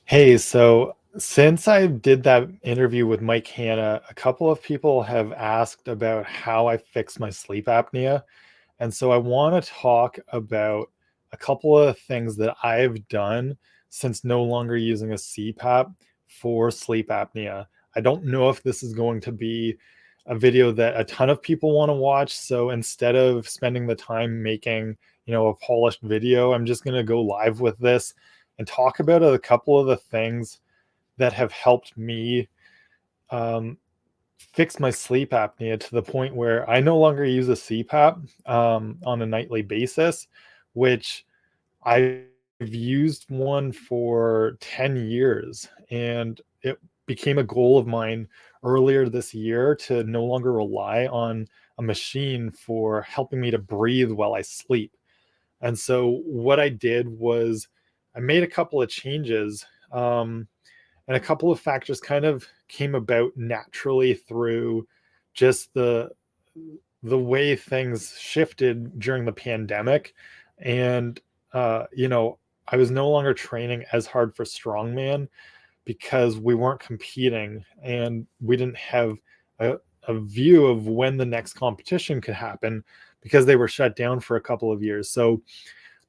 Hey, so since I did that interview with Mike Hanna, a couple of people have asked about how I fix my sleep apnea. And so I want to talk about a couple of things that I've done since no longer using a CPAP for sleep apnea. I don't know if this is going to be a video that a ton of people want to watch. So instead of spending the time making, a polished video, I'm just going to go live with this and talk about a couple of the things that have helped me um, fix my sleep apnea to the point where I no longer use a CPAP on a nightly basis, which I've used one for 10 years. And it became a goal of mine earlier this year to no longer rely on a machine for helping me to breathe while I sleep. And so what I did was I made a couple of changes. And a couple of factors kind of came about naturally through just the way things shifted during the pandemic. And I was no longer training as hard for strongman because we weren't competing and we didn't have a, a view of when the next competition could happen because they were shut down for a couple of years. So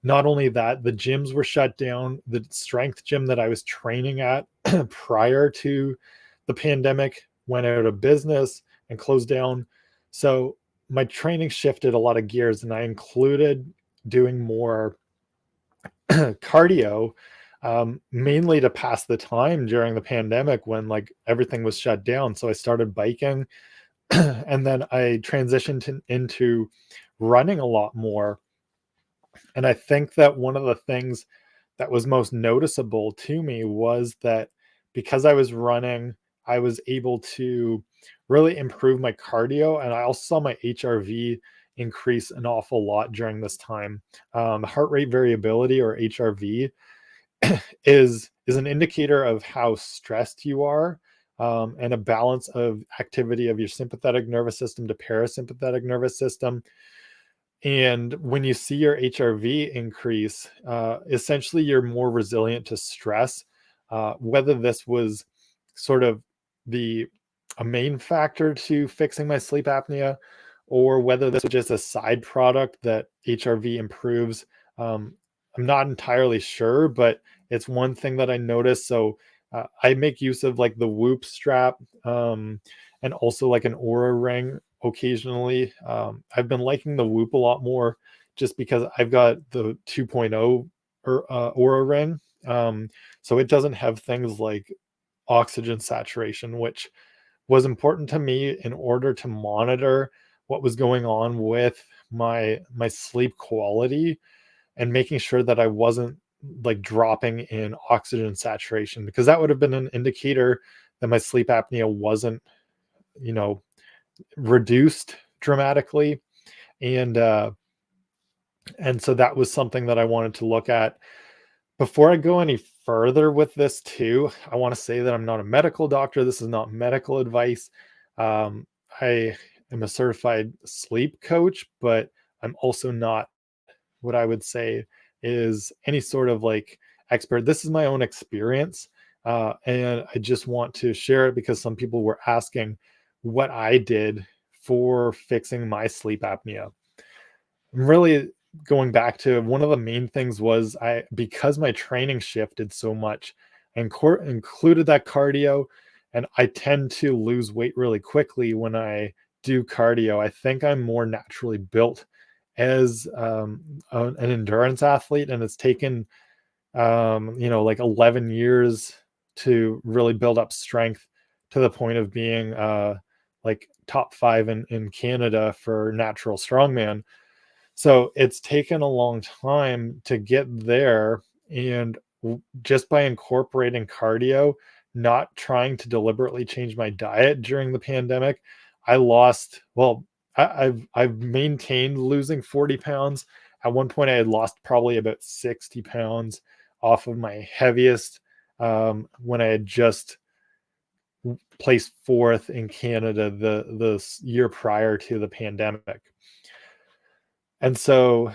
not only that, the gyms were shut down. The strength gym that I was training at prior to the pandemic went out of business and closed down. So my training shifted a lot of gears, and I included doing more cardio, mainly to pass the time during the pandemic when like everything was shut down. So I started biking, and then I transitioned into running a lot more. And I think that one of the things that was most noticeable to me was that because I was running, I was able to really improve my cardio. And I also saw my HRV increase an awful lot during this time. Heart rate variability, or HRV, is an indicator of how stressed you are, and a balance of activity of your sympathetic nervous system to parasympathetic nervous system. And when you see your HRV increase, essentially you're more resilient to stress. Whether this was sort of the a main factor to fixing my sleep apnea, or whether this was just a side product that HRV improves, I'm not entirely sure, but it's one thing that I noticed. So I make use of like the Whoop strap, and also like an Aura ring occasionally. I've been liking the Whoop a lot more just because I've got the 2.0 Aura ring. So it doesn't have things like oxygen saturation, which was important to me in order to monitor what was going on with my sleep quality and making sure that I wasn't like dropping in oxygen saturation, because that would have been an indicator that my sleep apnea wasn't, you know, reduced dramatically. And uh and so that was something that I wanted to look at. Before I go any further with this too, I want to say that I'm not a medical doctor. This is not medical advice. I am a certified sleep coach, but I'm also not what I would say is any sort of like expert. This is my own experience. And I just want to share it because some people were asking what I did for fixing my sleep apnea. I'm really going back to one of the main things was because my training shifted so much, and included that cardio, and I tend to lose weight really quickly when I do cardio. I think I'm more naturally built as an endurance athlete, and it's taken like 11 years to really build up strength to the point of being like top five in Canada for natural strongman. So it's taken a long time to get there. And just by incorporating cardio, not trying to deliberately change my diet during the pandemic, I lost, well, I've maintained losing 40 pounds. At one point, I had lost probably about 60 pounds off of my heaviest, when I had just placed fourth in Canada the year prior to the pandemic. And so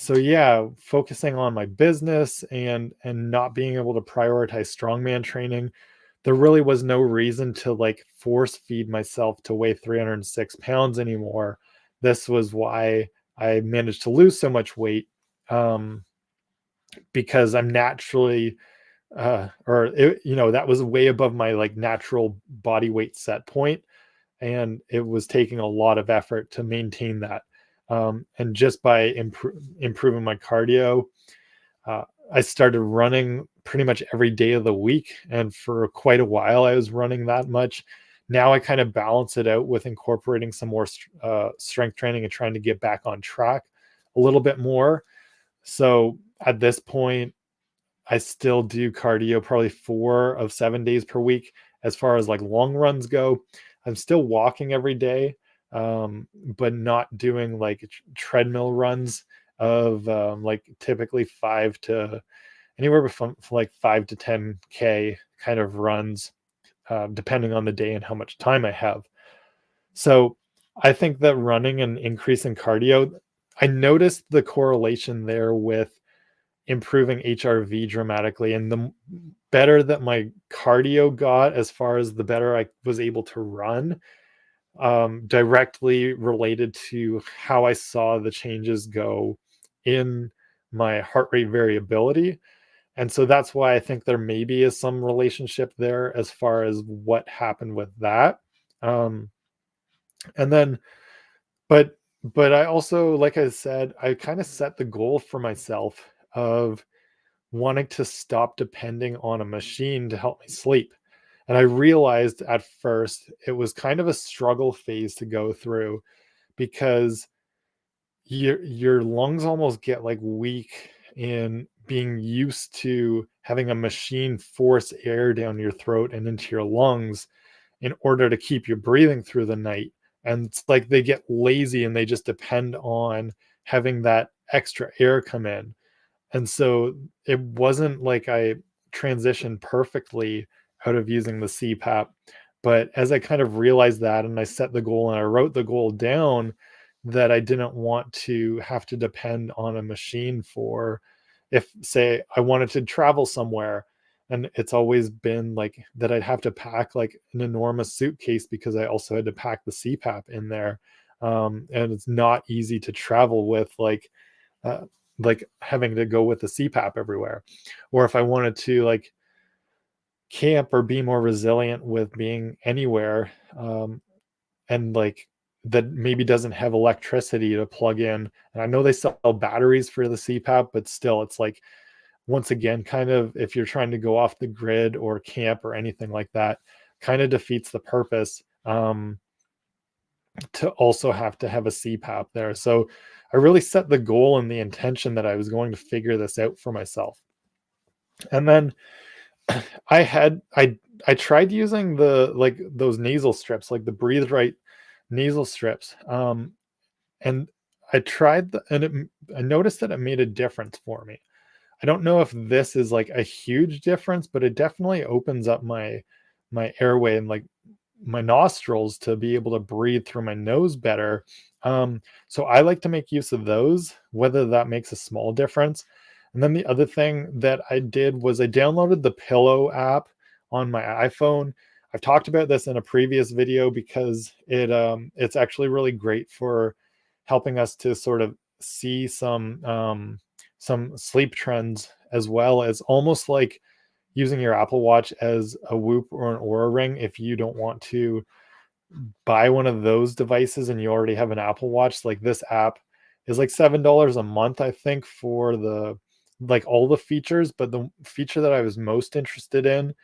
So yeah, focusing on my business and not being able to prioritize strongman training, there really was no reason to like force feed myself to weigh 306 pounds anymore. This was why I managed to lose so much weight, um, because I'm naturally, that was way above my like natural body weight set point, and it was taking a lot of effort to maintain that. And just by improving my cardio, uh, I started running pretty much every day of the week, and for quite a while, I was running that much. Now I kind of balance it out with incorporating some more strength training and trying to get back on track a little bit more. So at this point, I still do cardio probably 4 of 7 days per week. As far as, like, long runs go, I'm still walking every day, but not doing, like, treadmill runs of, like, typically 5 to anywhere from like 5 to 10K kind of runs, depending on the day and how much time I have. So, I think that running and increasing cardio, I noticed the correlation there with improving HRV dramatically. And the better that my cardio got, as far as the better I was able to run, directly related to how I saw the changes go in my heart rate variability. And so that's why I think there maybe is some relationship there as far as what happened with that. Um, and then, but, but I also, like I said, I kind of set the goal for myself of wanting to stop depending on a machine to help me sleep. And I realized at first it was kind of a struggle phase to go through, because your lungs almost get like weak in being used to having a machine force air down your throat and into your lungs in order to keep you breathing through the night. And it's like they get lazy and they just depend on having that extra air come in. And so it wasn't like I transitioned perfectly out of using the CPAP. But as I kind of realized that, and I set the goal and I wrote the goal down, that I didn't want to have to depend on a machine for, if, say, I wanted to travel somewhere. And it's always been like that I'd have to pack like an enormous suitcase because I also had to pack the CPAP in there. And it's not easy to travel with uh, like having to go with the CPAP everywhere. Or if I wanted to like camp or be more resilient with being anywhere, and like that maybe doesn't have electricity to plug in. And I know they sell batteries for the CPAP, but still, it's like, once again, kind of if you're trying to go off the grid or camp or anything like that, kind of defeats the purpose. To also have to have a CPAP there. So I really set the goal and the intention that I was going to figure this out for myself. And then I had I tried using the like those nasal strips, like the Breathe Right nasal strips. And I tried and I noticed that it made a difference for me. I don't know if this is like a huge difference, but it definitely opens up my airway and like my nostrils to be able to breathe through my nose better. So I like to make use of those, whether that makes a small difference. And then the other thing that I did was I downloaded the Pillow app on my iPhone. I've talked about this in a previous video because it's actually really great for helping us to sort of see some sleep trends, as well as almost like using your Apple Watch as a Whoop or an Aura Ring. If you don't want to buy one of those devices and you already have an Apple Watch, like this app is like $7 a month, I think, for the like all the features. But the feature that I was most interested in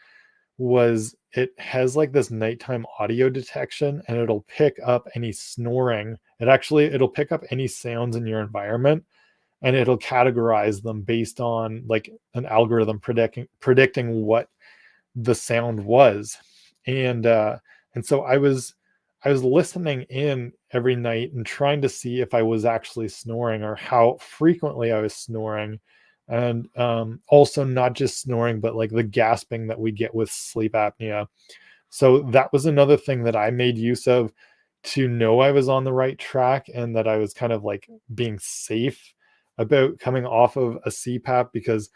was it has like this nighttime audio detection, and it'll pick up any snoring. It'll pick up any sounds in your environment, and it'll categorize them based on like an algorithm predicting what the sound was. And so I was listening in every night and trying to see if I was actually snoring or how frequently I was snoring. And also not just snoring, but like the gasping that we get with sleep apnea. So that was another thing that I made use of to know I was on the right track and that I was kind of like being safe about coming off of a CPAP, because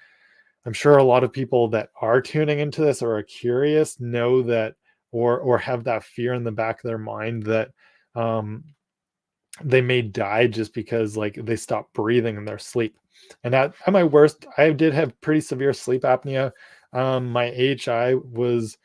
I'm sure a lot of people that are tuning into this or are curious know that, or have that fear in the back of their mind that um, they may die just because like they stop breathing in their sleep. And at my worst, I did have pretty severe sleep apnea. My AHI was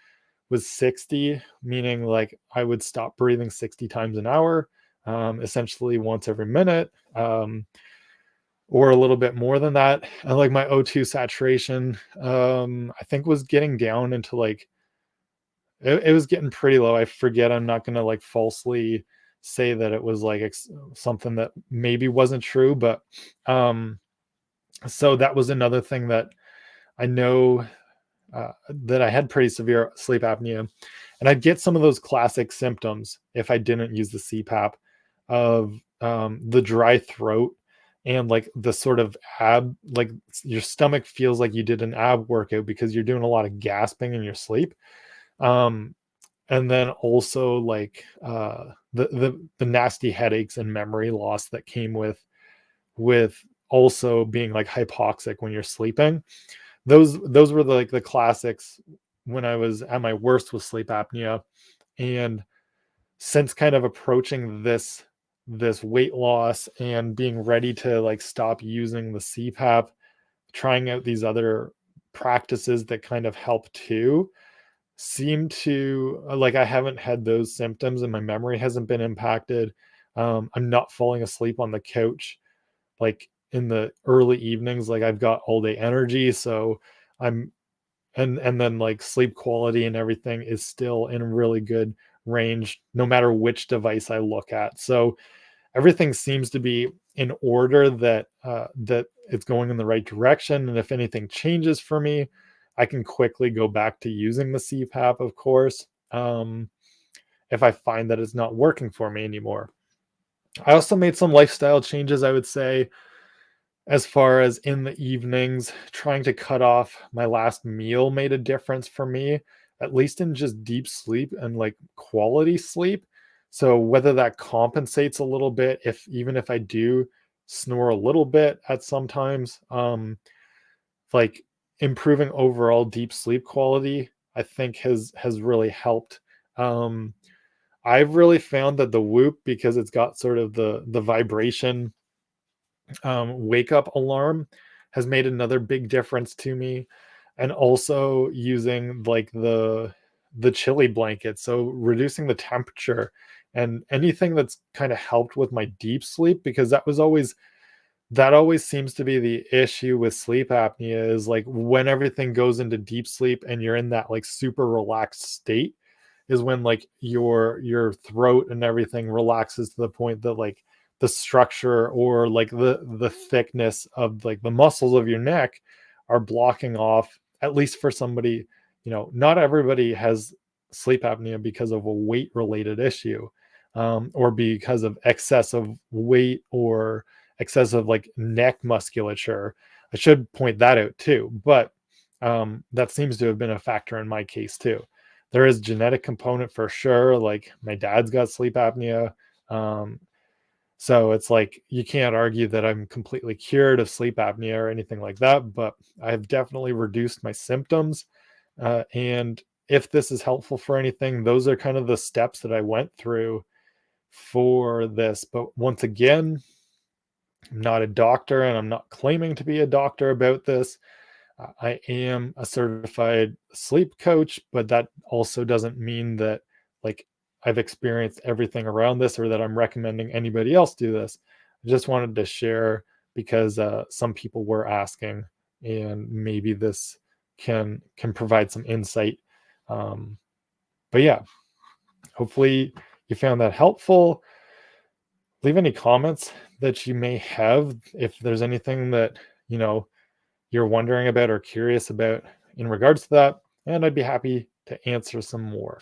60, meaning like I would stop breathing 60 times an hour, essentially once every minute, or a little bit more than that. And like my O2 saturation, I think was getting down into like it was getting pretty low. I forget. I'm not gonna like falsely say that it was like something that maybe wasn't true, but um, so that was another thing that I know, that I had pretty severe sleep apnea, and I'd get some of those classic symptoms if I didn't use the CPAP of the dry throat and like the sort of like your stomach feels like you did an ab workout because you're doing a lot of gasping in your sleep. Um, and then also like the nasty headaches and memory loss that came with also being like hypoxic when you're sleeping. Those were like the classics when I was at my worst with sleep apnea. And since kind of approaching this weight loss and being ready to like stop using the CPAP, trying out these other practices that kind of help too, seem to like I haven't had those symptoms and my memory hasn't been impacted. I'm not falling asleep on the couch like in the early evenings, like I've got all day energy. So I'm and then like sleep quality and everything is still in really good range no matter which device I look at. So everything seems to be in order, that it's going in the right direction. And if anything changes for me, I can quickly go back to using the CPAP, of course, if I find that it's not working for me anymore. I also made some lifestyle changes, I would say, as far as in the evenings, trying to cut off my last meal made a difference for me, at least in just deep sleep and like quality sleep. So whether that compensates a little bit, if even if I do snore a little bit at sometimes, like improving overall deep sleep quality, I think has really helped. Um, I've really found that the Whoop, because it's got sort of the vibration wake up alarm, has made another big difference to me. And also using like the chilly blanket, so reducing the temperature and anything that's kind of helped with my deep sleep, because that always seems to be the issue with sleep apnea, is like when everything goes into deep sleep and you're in that like super relaxed state, is when like your throat and everything relaxes to the point that like the structure or like the thickness of like the muscles of your neck are blocking off, at least for somebody, not everybody has sleep apnea because of a weight related issue, or because of excessive weight or excessive like neck musculature. I should point that out too, but that seems to have been a factor in my case too. There is genetic component for sure. Like my dad's got sleep apnea. Um, so it's like you can't argue that I'm completely cured of sleep apnea or anything like that, but I've definitely reduced my symptoms. And if this is helpful for anything, those are kind of the steps that I went through for this. But once again, I'm not a doctor and I'm not claiming to be a doctor about this. I am a certified sleep coach, but that also doesn't mean that like I've experienced everything around this or that I'm recommending anybody else do this. I just wanted to share because some people were asking, and maybe this can provide some insight. Um, but yeah, hopefully you found that helpful. Leave any comments that you may have if there's anything that you know you're wondering about or curious about in regards to that, and I'd be happy to answer some more.